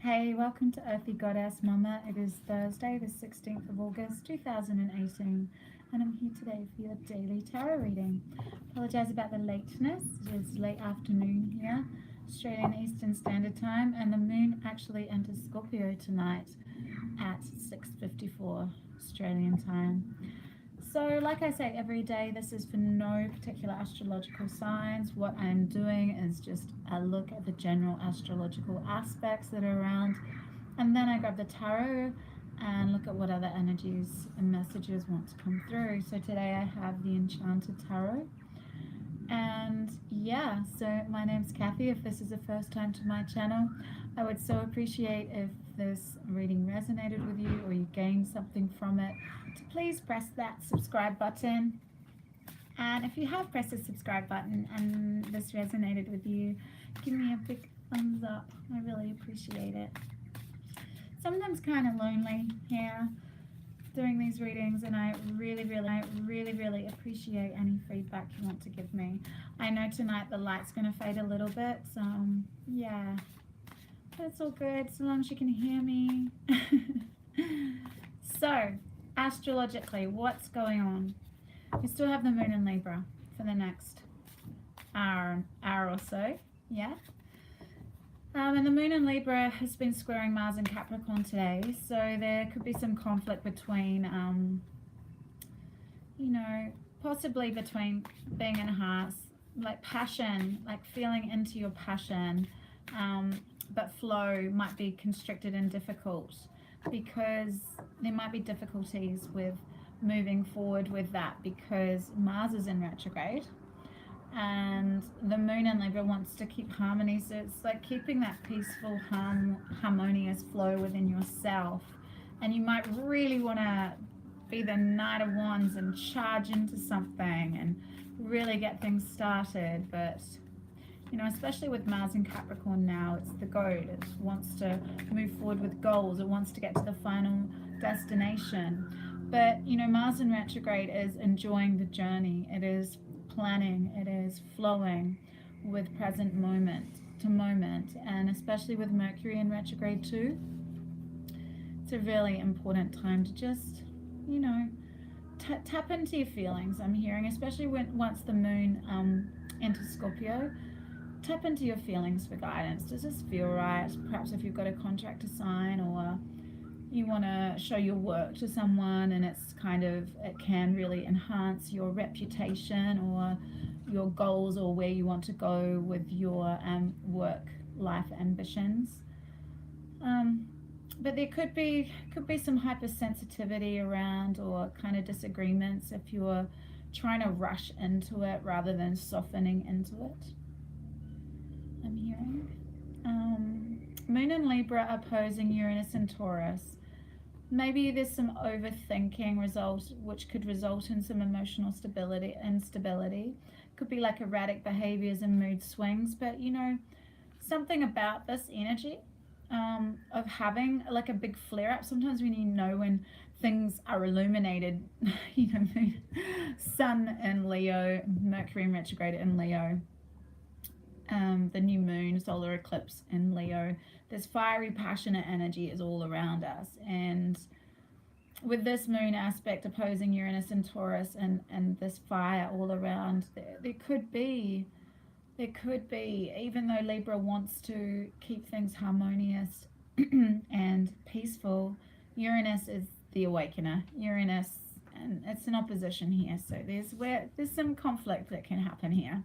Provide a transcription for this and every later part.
Hey, welcome to Earthy Goddess Mama. It is Thursday, the 16th of August 2018, and I'm here today for your daily tarot reading. Apologize about the lateness. It is late afternoon here, Australian Eastern Standard Time, and the moon actually enters Scorpio tonight at 6:54 Australian time. So, like I say every day, this is for no particular astrological signs. What I'm doing is just a look at the general astrological aspects that are around, and then I grab the tarot and look at what other energies and messages want to come through. So today I have the Enchanted Tarot. And yeah, so my name's Kathy. If this is the first time to my channel, I would so appreciate if this reading resonated with you or you gained something from it, to please press that subscribe button. And if you have pressed the subscribe button and this resonated with you, give me a big thumbs up. I really appreciate it. Sometimes kind of lonely here doing these readings, and I really appreciate any feedback you want to give me. I know tonight the light's going to fade a little bit, so yeah, but it's all good so long as you can hear me. So astrologically, what's going on? We still have the moon in Libra for the next hour or so, yeah. And the moon in Libra has been squaring Mars and Capricorn today, so there could be some conflict between, possibly between being in hearts, like passion, like feeling into your passion, but flow might be constricted and difficult because there might be difficulties with moving forward with that because Mars is in retrograde. And the moon in Libra wants to keep harmony, so it's like keeping that peaceful, harmonious flow within yourself. And you might really want to be the Knight of Wands and charge into something and really get things started. But especially with Mars and Capricorn now, it's the goat. It wants to move forward with goals. It wants to get to the final destination. But Mars in retrograde is enjoying the journey. It is planning, it is flowing with present moment to moment, and especially with Mercury in retrograde too, it's a really important time to just tap into your feelings. I'm hearing, especially once the moon enters Scorpio, tap into your feelings for guidance. Does this feel right? Perhaps if you've got a contract to sign, or you want to show your work to someone, and it can really enhance your reputation or your goals or where you want to go with your work life ambitions. But there could be some hypersensitivity around, or kind of disagreements if you're trying to rush into it rather than softening into it. I'm hearing moon in Libra opposing Uranus and Taurus. Maybe there's some overthinking which could result in some emotional instability. Could be like erratic behaviors and mood swings, but something about this energy of having like a big flare up. Sometimes when things are illuminated, Sun in Leo, Mercury in retrograde in Leo, the new moon, solar eclipse in Leo, this fiery, passionate energy is all around us. And with this moon aspect opposing Uranus and Taurus, and this fire all around, there could be, even though Libra wants to keep things harmonious and peaceful, Uranus is the awakener. Uranus, and it's an opposition here, so there's some conflict that can happen here.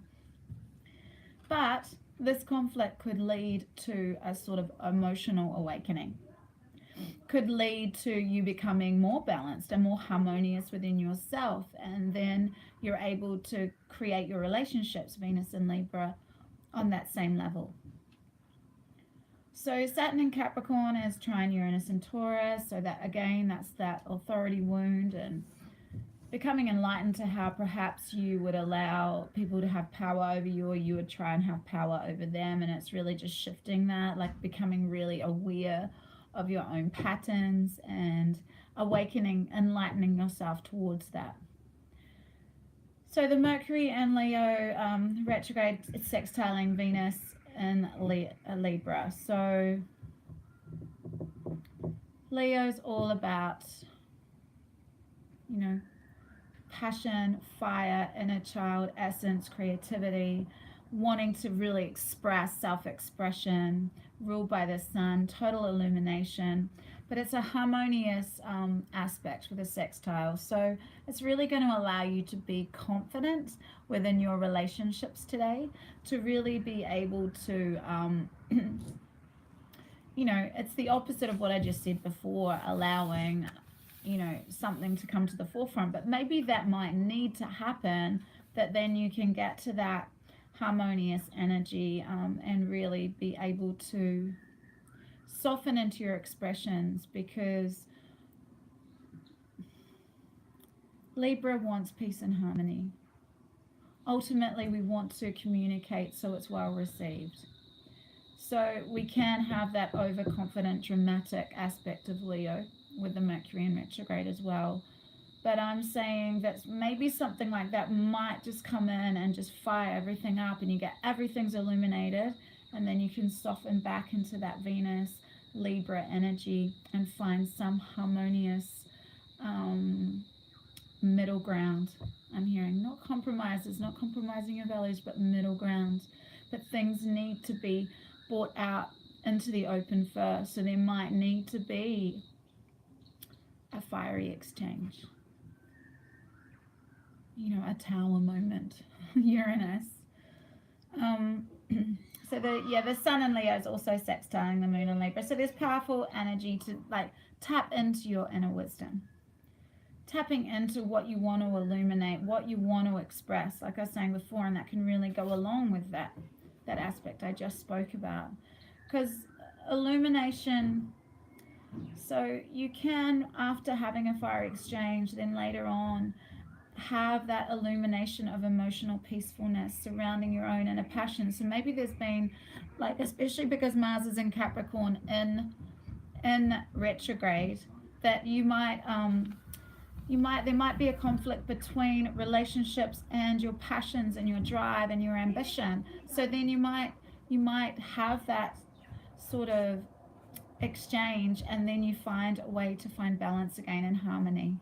But this conflict could lead to a sort of emotional awakening, could lead to you becoming more balanced and more harmonious within yourself, and then you're able to create your relationships, Venus and Libra, on that same level. So Saturn in Capricorn is trine Uranus and Taurus, so that again, that's that authority wound and becoming enlightened to how perhaps you would allow people to have power over you, or you would try and have power over them. And it's really just shifting that, like becoming really aware of your own patterns and awakening, enlightening yourself towards that. So the Mercury and Leo retrograde, it's sextiling Venus in Libra. So Leo's all about, you know, passion, fire, inner child, essence, creativity, wanting to really express self-expression, ruled by the sun, total illumination. But it's a harmonious aspect with a sextile. So it's really going to allow you to be confident within your relationships today, to really be able to, you know, it's the opposite of what I just said before, allowing, you know, something to come to the forefront. But maybe that might need to happen, that then you can get to that harmonious energy, and really be able to soften into your expressions, because Libra wants peace and harmony. Ultimately, we want to communicate so it's well received. So we can have that overconfident, dramatic aspect of Leo with the Mercury in retrograde as well. But I'm saying that maybe something like that might just come in and just fire everything up, and you get everything's illuminated, and then you can soften back into that Venus Libra energy and find some harmonious middle ground. I'm hearing not compromises, not compromising your values, but middle ground. But things need to be brought out into the open first. So there might need to be a fiery exchange. You know, a tower moment, Uranus. So the sun in Leo is also sextiling the moon in Libra. So there's powerful energy to like tap into your inner wisdom, tapping into what you want to illuminate, what you want to express, like I was saying before, and that can really go along with that aspect I just spoke about. Because illumination, so you can, after having a fire exchange, then later on have that illumination of emotional peacefulness surrounding your own inner passion. So maybe there's been, like, especially because Mars is in Capricorn in retrograde, that you might there might be a conflict between relationships and your passions and your drive and your ambition. So then you might have that sort of exchange, and then you find a way to find balance again and harmony.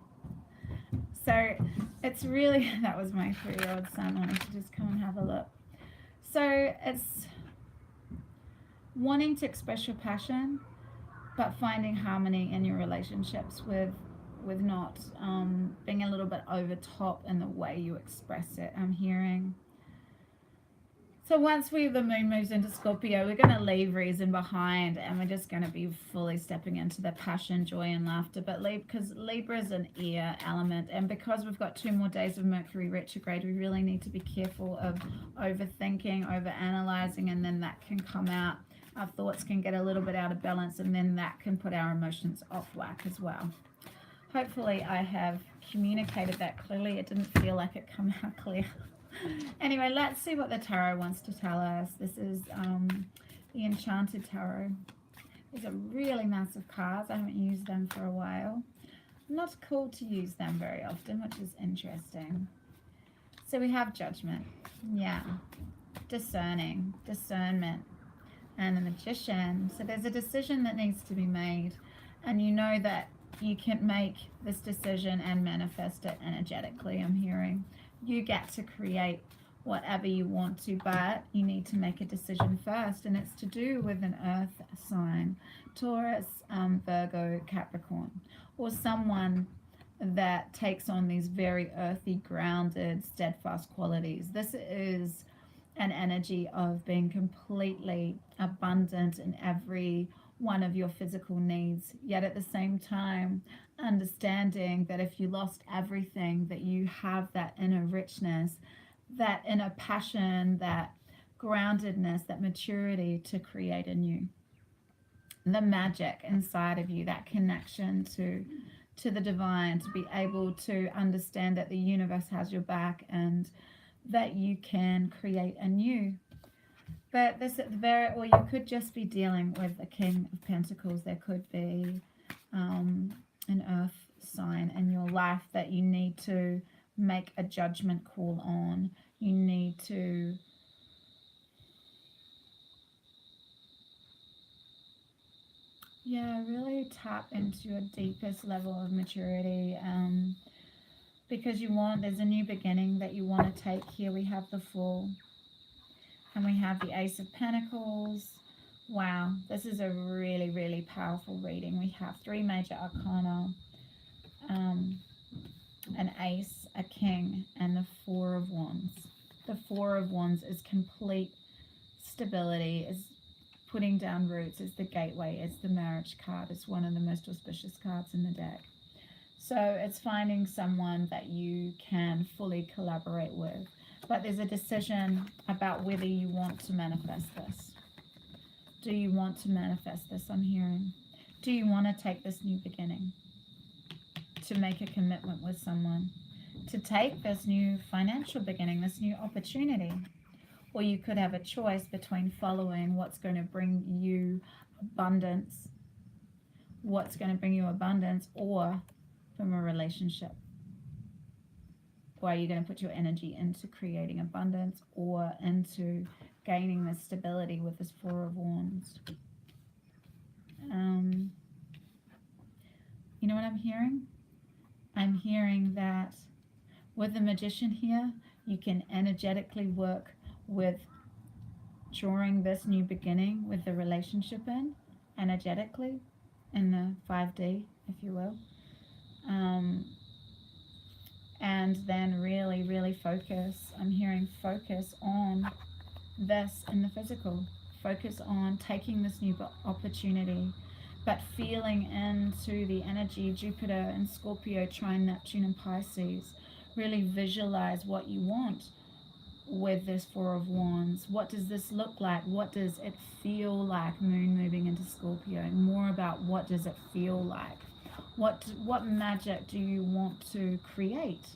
So it's really, that was my 3-year-old son wanting to just come and have a look. So it's wanting to express your passion, but finding harmony in your relationships with not being a little bit over top in the way you express it, I'm hearing. So once the moon moves into Scorpio, we're going to leave reason behind, and we're just going to be fully stepping into the passion, joy, and laughter. But because Libra is an air element, and because we've got 2 more days of Mercury retrograde, we really need to be careful of overthinking, overanalyzing, and then that can come out. Our thoughts can get a little bit out of balance, and then that can put our emotions off whack as well. Hopefully I have communicated that clearly. It didn't feel like it came out clear. Anyway, let's see what the tarot wants to tell us. This is the Enchanted Tarot. These are really massive cards. I haven't used them for a while. Not cool to use them very often, which is interesting. So we have Judgment. Yeah. Discerning. Discernment. And the Magician. So there's a decision that needs to be made. And you know that you can make this decision and manifest it energetically, I'm hearing. You get to create whatever you want to, but you need to make a decision first, and it's to do with an earth sign, Taurus, Virgo, Capricorn, or someone that takes on these very earthy, grounded, steadfast qualities. This is an energy of being completely abundant in every one of your physical needs, yet at the same time understanding that if you lost everything, that you have that inner richness, that inner passion, that groundedness, that maturity to create anew. The magic inside of you, that connection to the divine, to be able to understand that the universe has your back and that you can create anew. But this at the very, or you could just be dealing with a King of Pentacles. There could be an earth sign in your life that you need to make a judgment call on. You need to Yeah, really tap into your deepest level of maturity, because there's a new beginning that you want to take. Here we have the Fool, and we have the Ace of Pentacles. Wow, this is a really, really powerful reading. We have 3 major arcana, an Ace, a King, and the Four of Wands. The Four of Wands is complete stability, is putting down roots, is the gateway, it's the marriage card. It's one of the most auspicious cards in the deck. So it's finding someone that you can fully collaborate with. But there's a decision about whether you want to manifest this. Do you want to manifest this, I'm hearing? Do you want to take this new beginning? To make a commitment with someone? To take this new financial beginning, this new opportunity? Or you could have a choice between following what's going to bring you abundance, or from a relationship. Or are you going to put your energy into creating abundance or into gaining this stability with this Four of Wands? You know what I'm hearing? I'm hearing that with the Magician here, you can energetically work with drawing this new beginning with the relationship in, energetically, in the 5D, if you will. And then really, really focus. I'm hearing focus on this in the physical. Focus on taking this new opportunity, but feeling into the energy of Jupiter and Scorpio, trine Neptune and Pisces. Really visualize what you want with this Four of Wands. What does this look like? What does it feel like? Moon moving into Scorpio. More about what does it feel like? What magic do you want to create?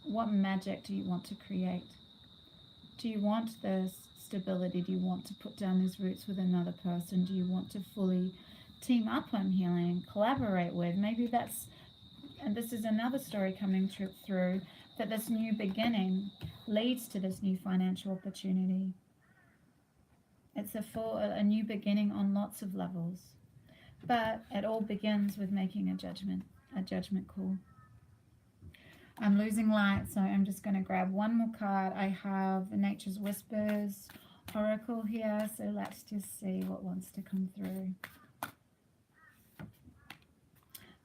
What magic do you want to create? Do you want this stability? Do you want to put down these roots with another person? Do you want to fully team up on healing, collaborate with? Maybe that's, and this is another story coming through, that this new beginning leads to this new financial opportunity. It's a new beginning on lots of levels. But it all begins with making a judgment call. I'm losing light, so I'm just going to grab one more card. I have Nature's Whispers Oracle here, so let's just see what wants to come through.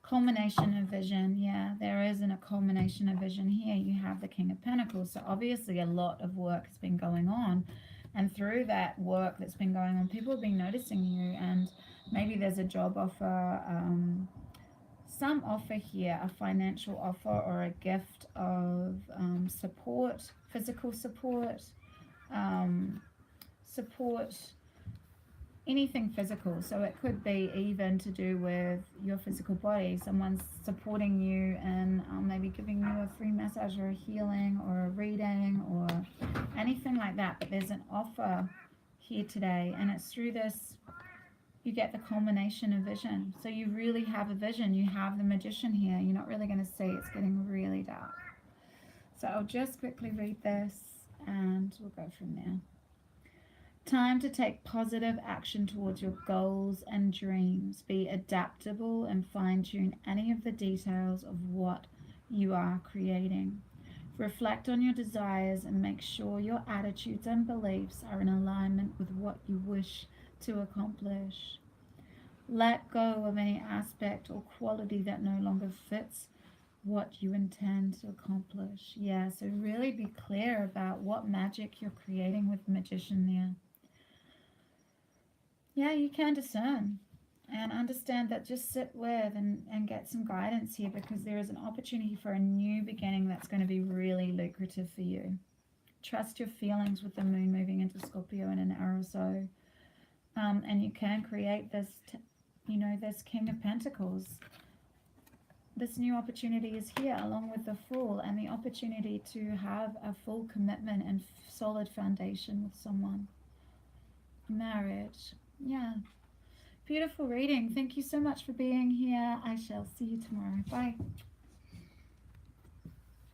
Culmination of vision. Yeah, there isn't a culmination of vision here. You have the King of Pentacles, so obviously a lot of work has been going on, and through that work that's been going on, people have been noticing you, and maybe there's a job offer, some offer here, a financial offer or a gift of support, physical support, anything physical. So it could be even to do with your physical body. Someone's supporting you and maybe giving you a free massage or a healing or a reading or anything like that. But there's an offer here today, and it's through this you get the culmination of vision. So you really have a vision. You have the Magician here. You're not really going to see. It's getting really dark. So I'll just quickly read this and we'll go from there. Time to take positive action towards your goals and dreams. Be adaptable and fine-tune any of the details of what you are creating. Reflect on your desires and make sure your attitudes and beliefs are in alignment with what you wish to accomplish. Let go of any aspect or quality that no longer fits what you intend to accomplish. Yeah, so really be clear about what magic you're creating with the Magician there. Yeah, you can discern and understand that. Just sit with and get some guidance here, because there is an opportunity for a new beginning that's going to be really lucrative for you. Trust your feelings with the Moon moving into Scorpio in an hour or so. And you can create this, this King of Pentacles. This new opportunity is here along with the Fool, and the opportunity to have a full commitment and solid foundation with someone. Marriage. Yeah. Beautiful reading. Thank you so much for being here. I shall see you tomorrow. Bye.